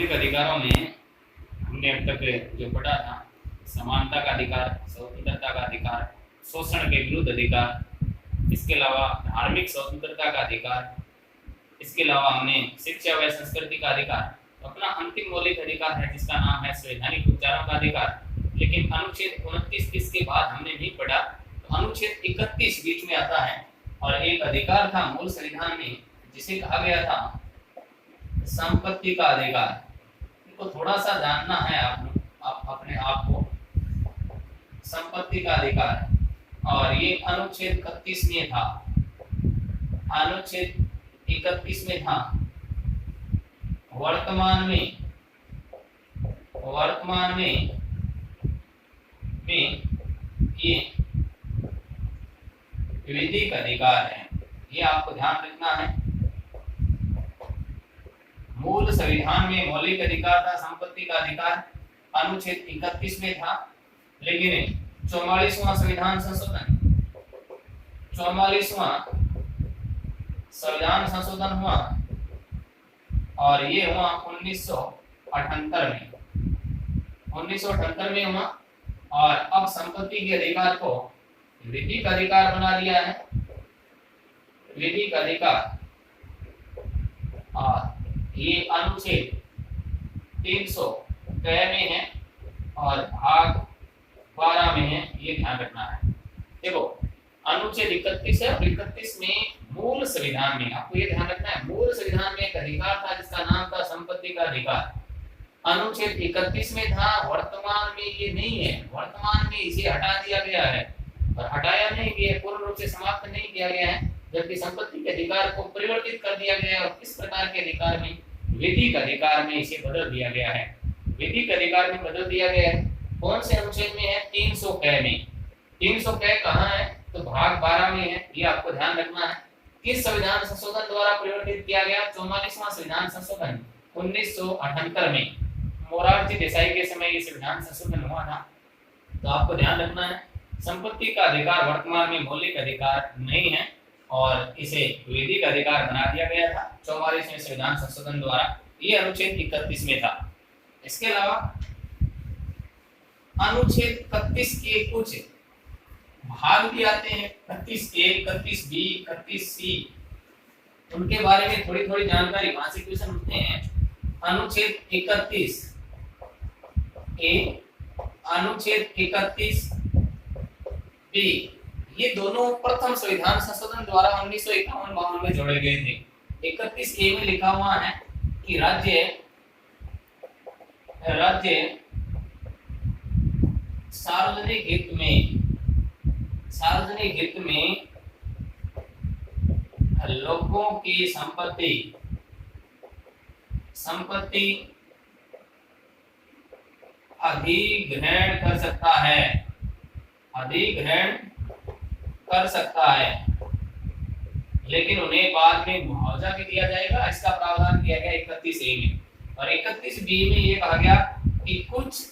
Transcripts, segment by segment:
मौलिक अधिकारों में हमने अब तक जो पढ़ा था, समानता का अधिकार, स्वतंत्रता का अधिकार, शोषण के विरुद्ध अधिकार, इसके अलावा धार्मिक स्वतंत्रता का अधिकार, इसके अलावा हमने शिक्षा व संस्कृति का अधिकार। तो अपना अंतिम मौलिक अधिकार है जिसका नाम है संवैधानिक उपचारों का अधिकार। लेकिन अनुच्छेद 29 इसके बाद हमने नहीं पढ़ा, तो अनुच्छेद 31 बीच में आता है और एक अधिकार था मूल संविधान में जिसे कहा गया था संपत्ति का अधिकार। इनको थोड़ा सा जानना है आप अपने आप को। संपत्ति का अधिकार और ये अनुच्छेद 31 में था, अनुच्छेद 31 में था। वर्तमान में ये विधिक अधिकार है, ये आपको ध्यान रखना है। मूल संविधान में मौलिक अधिकार था संपत्ति का अधिकार, अनुच्छेद 31 में था। लेकिन 44वां संविधान संशोधन, 44वां संविधान संशोधन हुआ और ये हुआ 1978 में हुआ और अब संपत्ति के अधिकार को विधिक अधिकार बना दिया है, विधिक अधिकार। और ये अनुच्छेद 300 में है और भाग 12 में है, ये ध्यान रखना है। देखो अनुच्छेद 31 है और 31 में मूल संविधान में आपको ये ध्यान रखना है, मूल संविधान में एक अधिकार था जिसका नाम था संपत्ति का अधिकार। अनुच्छेद 31 में था, वर्तमान में ये नहीं है, वर्तमान में इसे हटा दिया गया है और हटाया नहीं गया, पूर्ण रूप से समाप्त नहीं किया गया है, जबकि संपत्ति के अधिकार को परिवर्तित कर दिया गया है और किस प्रकार के अधिकार में, विधिक अधिकार में इसे बदल दिया गया है, विधिक अधिकार में बदल दिया गया है। कौन से अनुच्छेद में है? 300 में। 300 कहाँ है? तो भाग 12 में है, ये आपको ध्यान रखना है। किस संविधान संशोधन द्वारा परिवर्तित किया गया? 44वां संविधान संशोधन 1978 में मोरारजी देसाई के समय ये संविधान संशोधन हुआ था। तो आपको ध्यान रखना है संपत्ति का अधिकार वर्तमान में मौलिक अधिकार नहीं है और इसे विधिक अधिकार बना दिया गया था 44वें संविधान संशोधन द्वारा, ये अनुच्छेद 31 में था। इसके अलावा अनुच्छेद 31 के कुछ भाग भी आते हैं, 31A, 31B, 31C, उनके बारे में थोड़ी थोड़ी जानकारी वहां से क्वेश्चन उठते हैं। अनुच्छेद 31A, अनुच्छेद 31B, ये दोनों प्रथम संविधान संशोधन द्वारा 1951-52 में जोड़े गए थे। 31A में लिखा हुआ है कि राज्य सार्वजनिक हित में लोगों की संपत्ति अधिग्रहण कर सकता है, लेकिन उन्हें बाद में मुआवजा भी दिया जाएगा, इसका प्रावधान किया गया 31A में। और 31B में ये कहा गया कि कुछ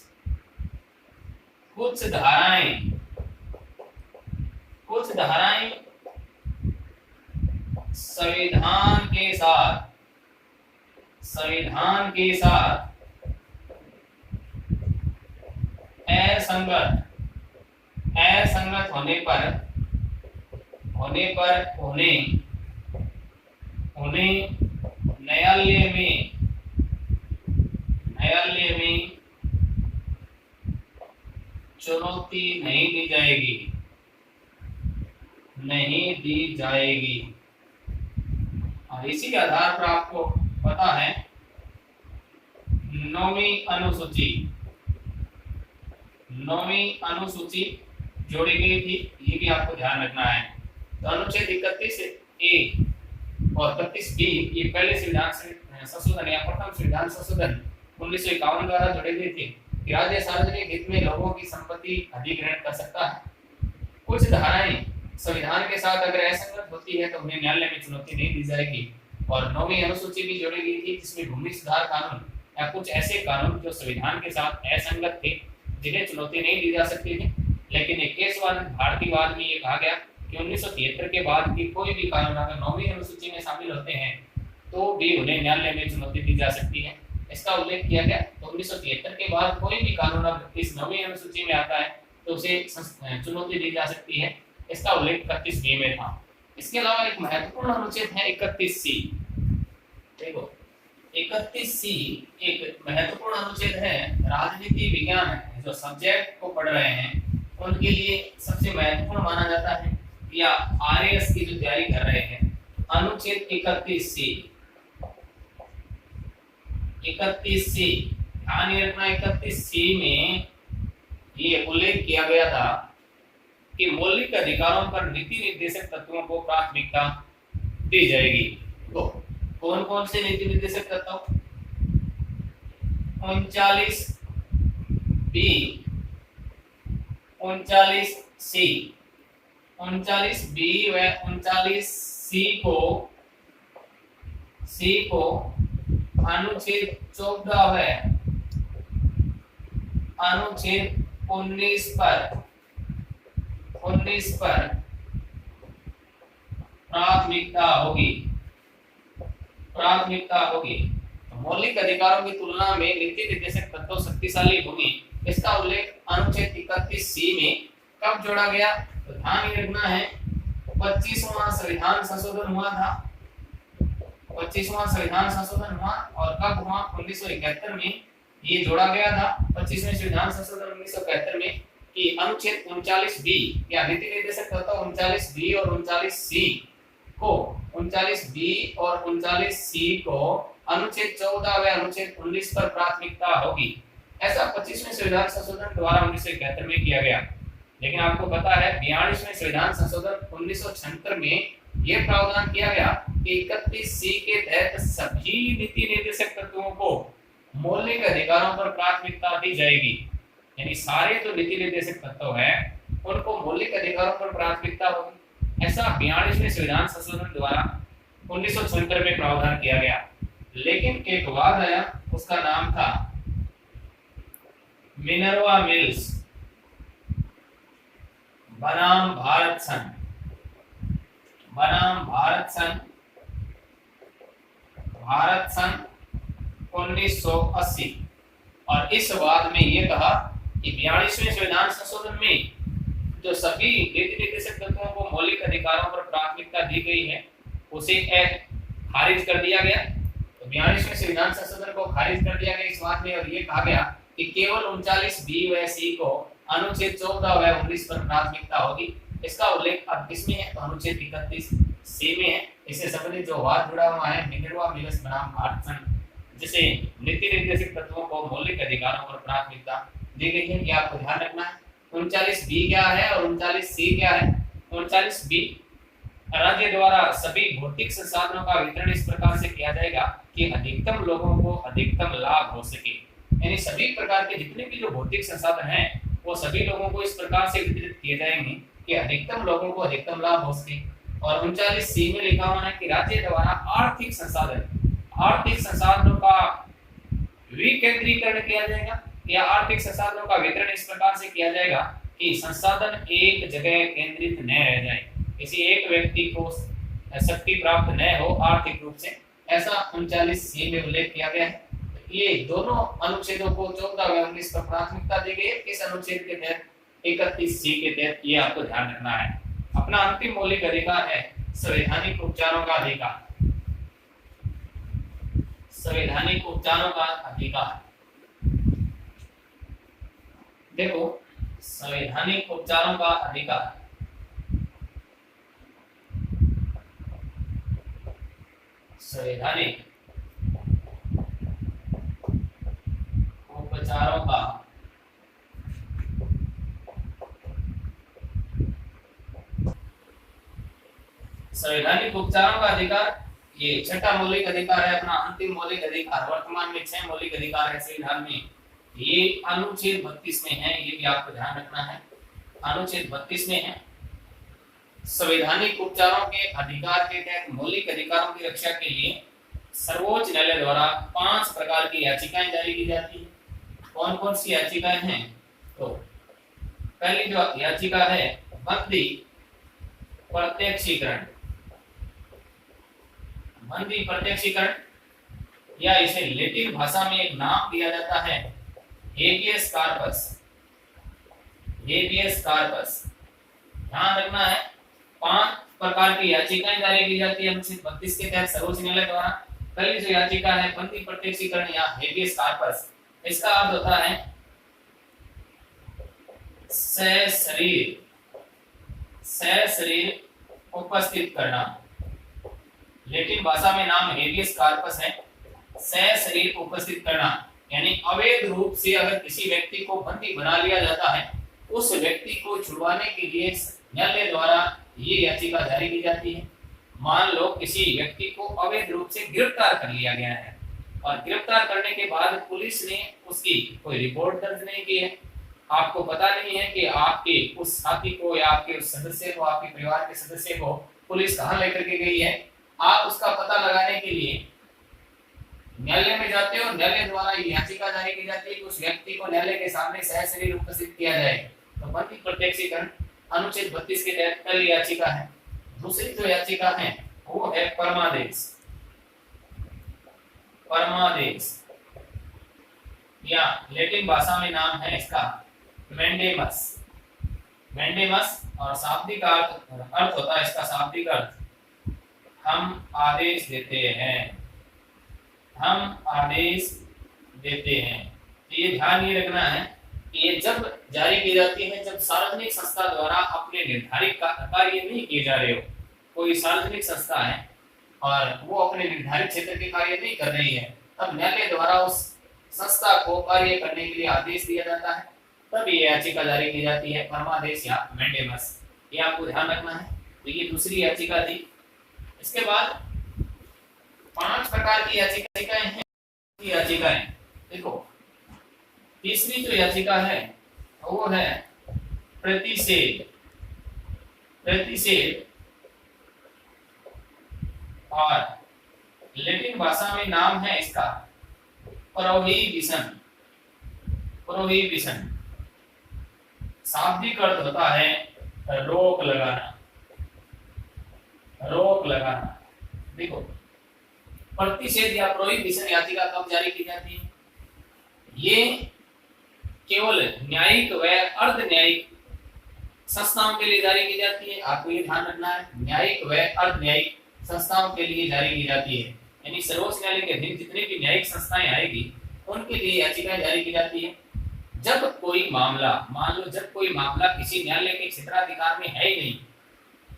धाराएं संविधान के साथ असंगत होने पर उन्हें न्यायालय में चुनौती नहीं दी जाएगी। और इसी के आधार पर आपको पता है 9वीं अनुसूची जोड़ी गई थी, ये भी आपको ध्यान रखना है। तो अनुच्छेद 31A और 31B ये पहले संविधान संशोधन या प्रथम संविधान संशोधन 1951 द्वारा जोड़े गए थे कि राज्य सार्वजनिक हित में लोगों की संपत्ति अधिग्रहण कर सकता है। कुछ धाराएं संविधान के साथ अगर असंगत होती है तो उन्हें न्यायालय में चुनौती नहीं दी जाएगी। और 9वीं अनुसूची भी जोड़ी गई थी जिसमें भूमि सुधार कानून या कुछ ऐसे कानून जो संविधान के साथ असंगत थे, जिन्हें चुनौती नहीं दी जा सकती थी। लेकिन केशवानंद भारतीवाद में ये कहा गया कि 1973 के बाद की कोई भी कानून अगर 9वीं अनुसूची में शामिल होते हैं तो भी उन्हें न्यायालय में चुनौती दी जा सकती है। इसका उल्लेख किया गया। तो 1973 के बाद कोई भी कानून अब इस नवीं अनुसूची में आता है तो उसे चुनौती दी जा सकती है। इसका उल्लेख 31 बी में था। इसके अलावा एक महत्वपूर्ण अनुच्छेद है 31 सी। देखो 31 सी एक महत्वपूर्ण अनुच्छेद है। राजनीति विज्ञान जो सब्जेक्ट को पढ़ रहे हैं उनके लिए सबसे महत्वपूर्ण माना जाता है, या आरएएस की जो तैयारी कर रहे हैं। अनुच्छेद 31 सी, 31 सी ध्यान रखना। 31 सी में ये उल्लेख किया गया था कि मौलिक अधिकारों पर नीति निर्देशक तत्वों को प्राथमिकता दी जाएगी। तो कौन कौन से नीति निर्देशक तत्व? 39 बी, 39 सी, 39 बी व 39 सी को अनुच्छेद 14 है, अनुच्छेद 19 पर प्राथमिकता होगी। तो मौलिक अधिकारों की तुलना में नीति निर्देशक तत्व शक्तिशाली होगी। इसका उल्लेख अनुच्छेद 31 सी में कब जोड़ा गया? तो ध्यान रखना है 25वां संविधान संशोधन हुआ था। 25वां संविधान संशोधन हुआ और कब हुआ? 1971 में ये जोड़ा गया था। 25वें संविधान संशोधन 1971 में कि अनुच्छेद 39 बी या नीति निर्देशक तत्व 39 बी और 39 सी को 39 बी और 39 सी को अनुच्छेद 14 व अनुच्छेद 19 पर प्राथमिकता होगी। ऐसा 25वें संविधान संशोधन द्वारा 1971 में किया गया। लेकिन आपको पता है 42वें संविधान संशोधन 1976 में यह प्रावधान किया गया कि 31 सी के तहत सभी नीति निर्देशक तत्वों को मौलिक अधिकारों पर प्राथमिकता दी जाएगी। यानी सारे जो नीति निर्देशक तत्व है उनको मौलिक अधिकारों पर प्राथमिकता होगी। ऐसा 42वें संविधान संशोधन द्वारा 1976 में प्रावधान किया गया। लेकिन एक वाद आया, उसका नाम था मिनर्वा मिल्स बनाम भारत संघ, भारत संघ 1980। और इस वाद में यह कहा कि 42वें संविधान संशोधन में जो सभी नीति निर्देशक तत्वों को मौलिक अधिकारों पर प्राथमिकता दी गई है उसे खारिज कर दिया गया। तो 42वें संविधान संशोधन को खारिज कर दिया गया इस बात में, और ये कहा गया कि केवल 39 बी व सी को अनुच्छेद 14 व 19 पर प्राथमिकता होगी। इसका उल्लेख अब किसमें है? तो अनुच्छेद 31 सी में है। इससे संबंधित जो वाद जुड़ा हुआ है मिनर्वा मिल्स बनाम भारत संघ, जिसे नीति निर्देशक तत्वों को मौलिक अधिकारों पर प्राथमिकता दी गई है, ये आपको ध्यान रखना है। 39 बी क्या है और 39 सी क्या है? 39 बी राज्य द्वारा सभी भौतिक संसाधनों का वितरण इस प्रकार से किया जाएगा कि अधिकतम लोगों को अधिकतम लाभ हो सके। यानी सभी प्रकार के जितने भी जो भौतिक संसाधन हैं वो सभी लोगों को इस प्रकार से वितरित किए जाएंगे कि अधिकतम लोगों को अधिकतम लाभ हो सके। और 39 सी में लिखा हुआ है कि राज्य द्वारा आर्थिक संसाधनों का विकेंद्रीकरण किया जाएगा या आर्थिक संसाधनों का वितरण इस प्रकार से किया जाएगा कि संसाधन एक जगह केंद्रित न रह जाए, किसी एक व्यक्ति को शक्ति प्राप्त न हो आर्थिक रूप से। ऐसा 39 सी में उल्लेख किया गया है। ये दोनों अनुच्छेदों को 14 व 19 पर प्राथमिकता दी गई है। किस अनुच्छेद के तहत? 31 सी के तहत। ये आपको ध्यान रखना है। अपना अंतिम मौलिक अधिकार है संवैधानिक उपचारों का अधिकार। संवैधानिक उपचारों का अधिकार, देखो संवैधानिक उपचारों का अधिकार संवैधानिक उपचारों का संवैधानिक उपचारों का अधिकार ये छठा मौलिक अधिकार है, अपना अंतिम मौलिक अधिकार। वर्तमान में 6 मौलिक अधिकार है संविधान में। ये अनुच्छेद 32 में है, ये भी आपको ध्यान रखना है। अनुच्छेद 32 में है संवैधानिक उपचारों के अधिकार के तहत मौलिक अधिकारों की रक्षा के लिए सर्वोच्च न्यायालय द्वारा 5 प्रकार की याचिकाएं जारी की जाती है। कौन कौन सी याचिकाएं हैं? तो पहली जो याचिका है बंदी प्रत्यक्षीकरण, या इसे लैटिन भाषा में एक नाम दिया जाता है हेबियस कार्पस। हेबियस कार्पस, ध्यान रखना है 5 प्रकार की याचिकाएं जारी की जाती है अनुच्छेद 32 के तहत सर्वोच्च न्यायालय द्वारा। पहली जो याचिका है बंदी प्रत्यक्षीकरण या हेबियस कार्पस, इसका अर्थ होता है सशरीर उपस्थित करना। लैटिन भाषा में नाम हेबियस कार्पस है, सशरीर उपस्थित करना, यानी अवैध रूप से अगर किसी व्यक्ति को बंदी बना लिया जाता है, उस व्यक्ति को छुड़वाने के लिए न्यायालय द्वारा ये याचिका जारी की जाती है। मान लो किसी व्यक्ति को अवैध रूप से गिरफ्तार कर लिया गया है और गिरफ्तार करने के बाद पुलिस ने उसकी कोई रिपोर्ट दर्ज नहीं की है, आपको पता नहीं है कि आपके उस साथी को या आपके उस सदस्य को, आपके परिवार के सदस्य को पुलिस कहाँ लेकर के गई है, आप उसका पता लगाने के लिए न्यायालय में जाते हो। न्यायालय द्वारा ये याचिका जारी की जाती है कि उस व्यक्ति को न्यायालय के सामने सशरीर उपस्थित किया जाए। तो बंदी प्रत्यक्षीकरण अनुच्छेद 32 के तहत पहली याचिका है। दूसरी जो याचिका है वो है परमादेश। परमादेश या लैटिन भाषा में नाम है इसका मैंडेमस। मैंडेमस और शाब्दिक अर्थ होता है इसका शाब्दिक अर्थ हम आदेश देते हैं। हम आदेश देते हैं। तो ये ध्यान ये रखना है कि ये जब जारी की जाती है जब सार्वजनिक संस्था द्वारा अपने निर्धारित कार्य नहीं किए जा रहे हो। कोई सार्वजनिक संस्था है और वो अपने निर्धारित क्षेत्र के कार्य नहीं कर रही है, तब न्यायालय द्वारा उस संस्था को कार्य करने के लिए आदेश दिया जाता है, तब ये याचिका जारी की जाती है, परमादेश या मैंडेमस। ये आपको ध्यान रखना है। तो ये दूसरी याचिका थी। इसके बाद 5 प्रकार की याचिकाएं हैं। याचिकाएं देखो, तीसरी जो याचिका है वो है प्रतिषेध। प्रतिषेध और लैटिन भाषा में नाम है इसका प्रोहिबिशन। प्रोहिबिशन शाब्दिक अर्थ होता है रोक लगाना। रोक लगाना। देखो, प्रतिषेध या प्रोहिबिशन याचिका कब जारी की जाती है? ये केवल न्यायिक व अर्ध न्यायिक संस्थाओं के लिए जारी की जाती है। आपको ये ध्यान रखना है, न्यायिक व अर्ध न्यायिक संस्थाओं के लिए जारी की जाती है। यानी सर्वोच्च न्यायालय के अधीन जितनी भी न्यायिक संस्थाएं आएगी उनके लिए याचिकाएं जारी की जाती है। जब कोई मामला, मान लो जब कोई मामला किसी न्यायालय के क्षेत्राधिकार में है ही नहीं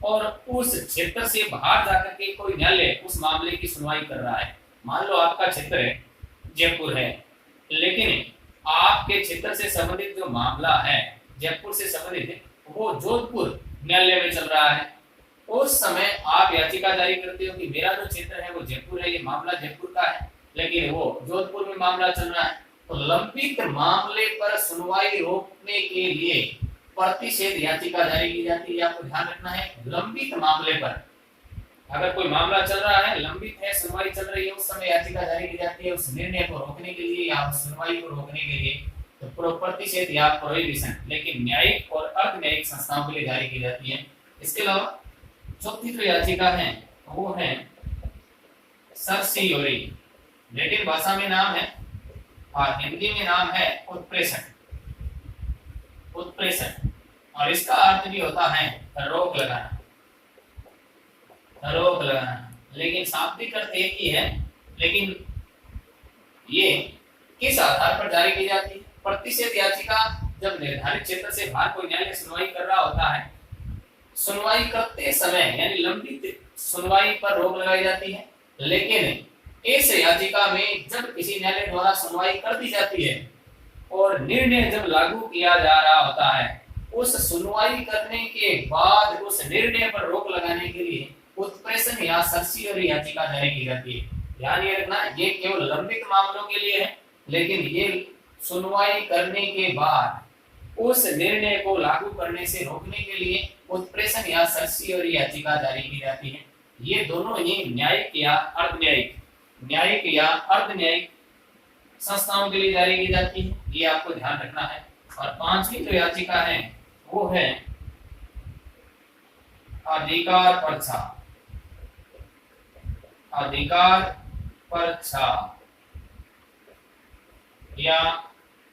और उस क्षेत्र से बाहर जाकर के कोई न्यायालय उस मामले की सुनवाई कर रहा है। मान लो आपका क्षेत्र है जयपुर है, लेकिन आपके क्षेत्र से संबंधित जो मामला है जयपुर से संबंधित वो जोधपुर न्यायालय में चल रहा है। उस समय आप याचिका जारी करते हो कि मेरा जो क्षेत्र है वो जयपुर है, ये मामला जयपुर का है, लेकिन वो जोधपुर में मामला चल रहा है। तो लंबित मामले पर सुनवाई रोकने के लिए प्रतिषेध याचिका जारी की जाती है। आपको ध्यान रखना है, लंबित मामले पर अगर कोई मामला चल रहा है, लंबित है, सुनवाई चल रही है, उस समय याचिका जारी की जाती है उस निर्णय को रोकने के लिए या सुनवाई को रोकने के लिए। तो प्रतिषेध या प्रोहिबिशन लेकिन न्यायिक और अर्ध न्यायिक संस्थाओं के लिए जारी की जाती है। इसके अलावा चौथी जो याचिका है वो है सर्सियोरी। लैटिन भाषा में नाम है और हिंदी में नाम है उत्प्रेषण। उत्प्रेषण और इसका अर्थ भी होता है रोक लगाना। रोक लगाना, लेकिन शाब्दिक अर्थ एक ही है, लेकिन ये किस आधार पर जारी की जाती है? प्रतिषेध याचिका जब निर्धारित क्षेत्र से बाहर कोई न्यायालय सुनवाई कर रहा होता है, सुनवाई करते समय यानी लंबित सुनवाई पर रोक लगाई जाती है। लेकिन इस याचिका में जब किसी न्यायालय द्वारा सुनवाई कर दी जाती है और निर्णय जब लागू किया जा रहा होता है, उस सुनवाई करने के बाद उस निर्णय पर रोक लगाने के लिए उत्प्रेषण या सर्सियोरी याचिका जारी की जाती है। ध्यान ये रखना, ये केवल लंबित मामलों के लिए है, लेकिन ये सुनवाई करने के बाद उस निर्णय को लागू करने से रोकने के लिए उत्प्रेषण या सर्सियोरी याचिका जारी की जाती है। ये दोनों ही न्यायिक या अर्धन्यायिक, न्यायिक या अर्धन्यायिक संस्थाओं के लिए जारी की जाती है। ये आपको ध्यान रखना है। और पांचवी जो याचिका है वो है अधिकार पर्चा। अधिकार पर्चा या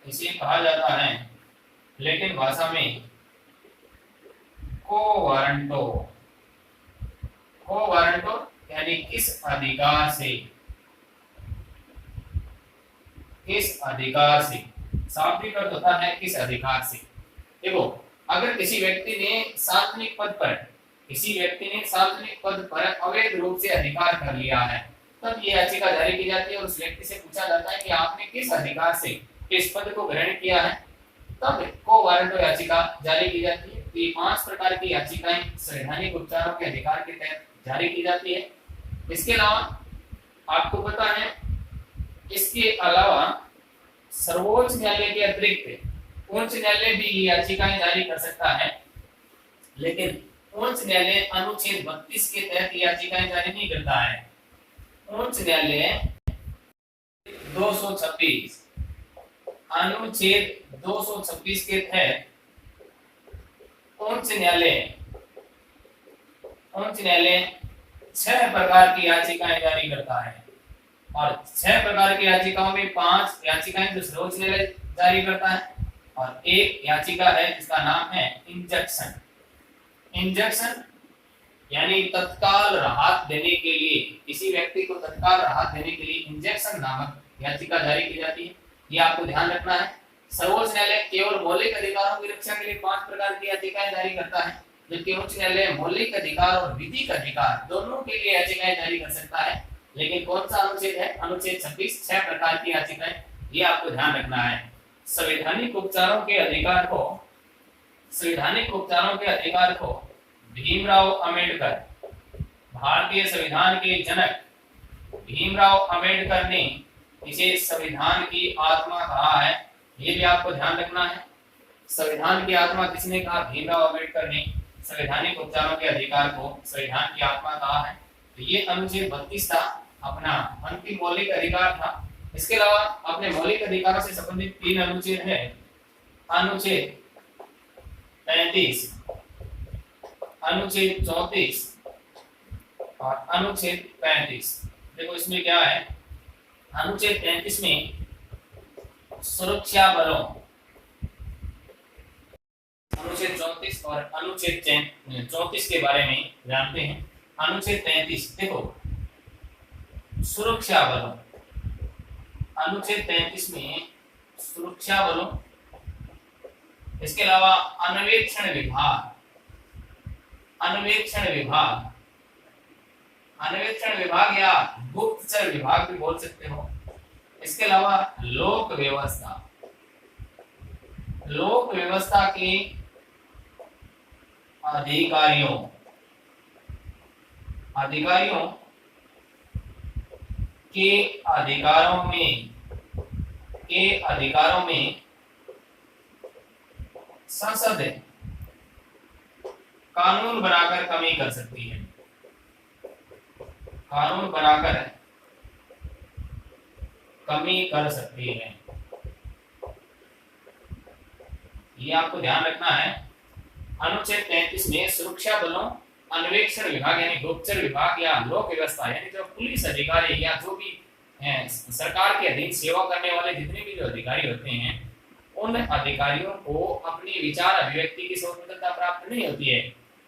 इसे कहा जाता है लैटिन भाषा में को वारंटो। को वारंटो यानी किस अधिकार से, किस अधिकार से, शाब्दिक अर्थ होता है किस अधिकार से। देखो, अगर किसी व्यक्ति ने सार्वजनिक पद पर, किसी व्यक्ति ने सार्वजनिक पद पर अवैध रूप से अधिकार कर लिया है, तब ये याचिका जारी की जाती है और उस व्यक्ति से पूछा जाता है कि आपने किस अधिकार से इस पद को ग्रहण किया है, तब को वारंटो याचिका जारी की जाती है। तो ये 5 प्रकार की याचिकाएं संवैधानिक उपचारों के अधिकार के तहत जारी की जाती है। इसके अलावा आपको पता है, इसके अलावा सर्वोच्च न्यायालय के अतिरिक्त उच्च न्यायालय भी ये याचिकाएं जारी कर सकता है, लेकिन उच्च न्यायालय अनुच्छेद 32 के तहत याचिकाएं जारी नहीं करता है। उच्च न्यायालय 226 अनुच्छेद 226 के तहत उच्च न्यायालय 6 प्रकार की याचिकाएं जारी करता है और 6 प्रकार की याचिकाओं में 5 याचिकाएं जो सर्वोच्च न्यायालय जारी करता है और एक याचिका है जिसका नाम है इंजंक्शन। इंजंक्शन यानी तत्काल राहत देने के लिए, किसी व्यक्ति को तत्काल राहत देने के लिए इंजंक्शन नामक याचिका जारी की जाती है। ये आपको ध्यान रखना है। सर्वोच्च न्यायालय केवल मौलिक अधिकारों की रक्षा के लिए 5 प्रकार की याचिकाएं जारी करता है, जबकि उच्च न्यायालय मौलिक अधिकार और विधिक अधिकार दोनों के लिए याचिकाएं जारी कर सकता है। लेकिन कौन सा अनुच्छेद है? अनुच्छेद 26, 6 प्रकार की याचिकाएं, ये आपको ध्यान रखना है। संवैधानिक उपचारों के अधिकार को, संवैधानिक उपचारों के अधिकार को भीमराव अंबेडकर, भारतीय संविधान के जनक भीमराव अंबेडकर ने इसे संविधान की आत्मा कहा है। ये भी आपको ध्यान रखना है। संविधान की आत्मा किसने कहा? भीमराव अंबेडकर ने संवैधानिक उपचारों के अधिकार को संविधान की आत्मा कहा है। तो ये अनुच्छेद 32 था, अपना अंतिम मौलिक अधिकार था। इसके अलावा अपने मौलिक अधिकारों से संबंधित 3 अनुच्छेद है। अनुच्छेद 33, अनुच्छेद 34 और अनुच्छेद 35। देखो इसमें क्या है, अनुच्छेद 33 में सुरक्षा बलों, अनुच्छेद 34 और अनुच्छेद 34 के बारे में जानते हैं। अनुच्छेद 33 देखो, सुरक्षा बलों, अनुच्छेद 33 में सुरक्षा बलों, इसके अलावा अन्वेषण विभाग, अन्वेषण विभाग, अन्वेषण विभाग या गुप्तचर विभाग भी बोल सकते हो। इसके अलावा लोक व्यवस्था, लोक व्यवस्था के अधिकारियों, अधिकारियों के अधिकारों में, के अधिकारों में संसद कानून बनाकर कमी कर सकती है, कानून बनाकर कमी कर सकती है। ये आपको ध्यान रखना है। अनुच्छेद 33 में सुरक्षा बलों, अन्वेषण विभाग यानी गुप्तचर विभाग या लोक व्यवस्था यानी जो पुलिस अधिकारी या जो भी सरकार के अधीन सेवा करने वाले जितने भी जो अधिकारी होते हैं, उन अधिकारियों को अपनी विचार अभिव्यक्ति की स्वतंत्रता प्राप्त नहीं होती है।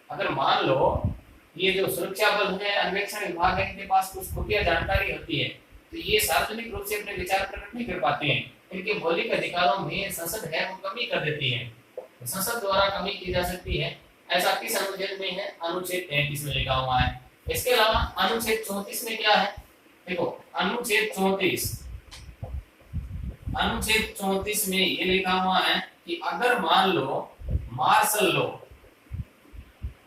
अगर मान लो ये जो सुरक्षा बल है, अन्वेषण विभाग है, इनके पास कुछ खुफिया जानकारी होती है, तो ये सार्वजनिक रूप से अपने विचार प्रकट नहीं कर पाते हैं। इनके मौलिक अधिकारों में संसद है वो कमी कर देती है, संसद द्वारा कमी की जा सकती है। ऐसा किस अनुच्छेद में है? अनुच्छेद 33 में लिखा हुआ है। इसके अलावा अनुच्छेद 34 में क्या है? देखो अनुच्छेद 34, अनुच्छेद 34 में ये लिखा हुआ है कि अगर मान लो मार्शल लॉ,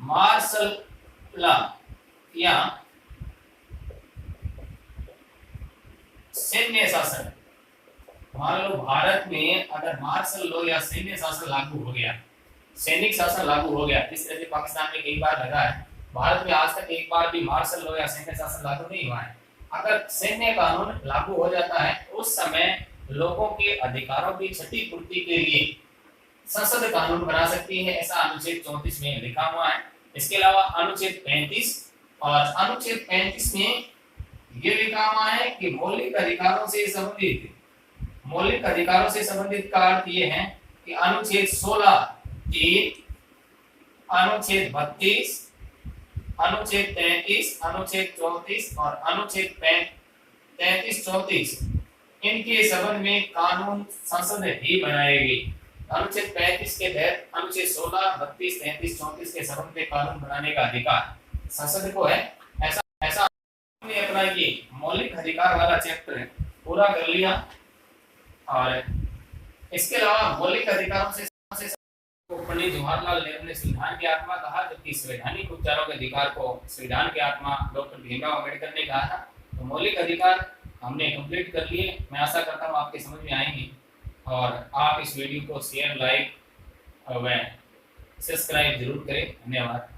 मार्शल लॉ या सैन्य शासन, मान लो भारत में अगर मार्शल लॉ या सैन्य शासन लागू हो गया, सैनिक शासन लागू हो गया, इस तरह से पाकिस्तान में कई बार लगा है, भारत में आज तक एक बार भी मार्शल लॉ या सैन्य शासन लागू नहीं हुआ है। अगर सैन्य कानून लागू हो जाता है, उस समय लोगों के अधिकारों की क्षतिपूर्ति के लिए संसद कानून बना सकती है, ऐसा अनुच्छेद 34 में लिखा हुआ है। इसके अलावा अनुच्छेद 35 और अनुच्छेद 35 में ये लिखा हुआ है कि मौलिक अधिकारों से संबंधित, मौलिक अधिकारों से संबंधित का अर्थ ये है कि अनुच्छेद 16 3, अनुच्छेद 32, अनुच्छेद 33, अनुच्छेद 34 और अनुच्छेद 33 34 इनके संबंध में कानून संसद ही बनाएगी। अनुच्छेद 35 के तहत अनुच्छेद 16, 32, 33, 34 के संबंध में कानून बनाने का अधिकार संसद को है। ऐसा हमने अपना ये मौलिक अधिकार वाला चैप्टर पूरा कर लिया। और इसके अलावा मौलिक अधिकारों से पंडित जवाहरलाल नेहरू ने संविधान की आत्मा कहा, जबकि संवैधानिक उपचारों के अधिकार को संविधान की आत्मा डॉक्टर भीमराव अम्बेडकर ने कहा था। तो मौलिक अधिकार हमने कंप्लीट कर लिए। मैं आशा करता हूँ आपके समझ में आएंगे और आप इस वीडियो को शेयर, लाइक व सब्सक्राइब जरूर करें। धन्यवाद।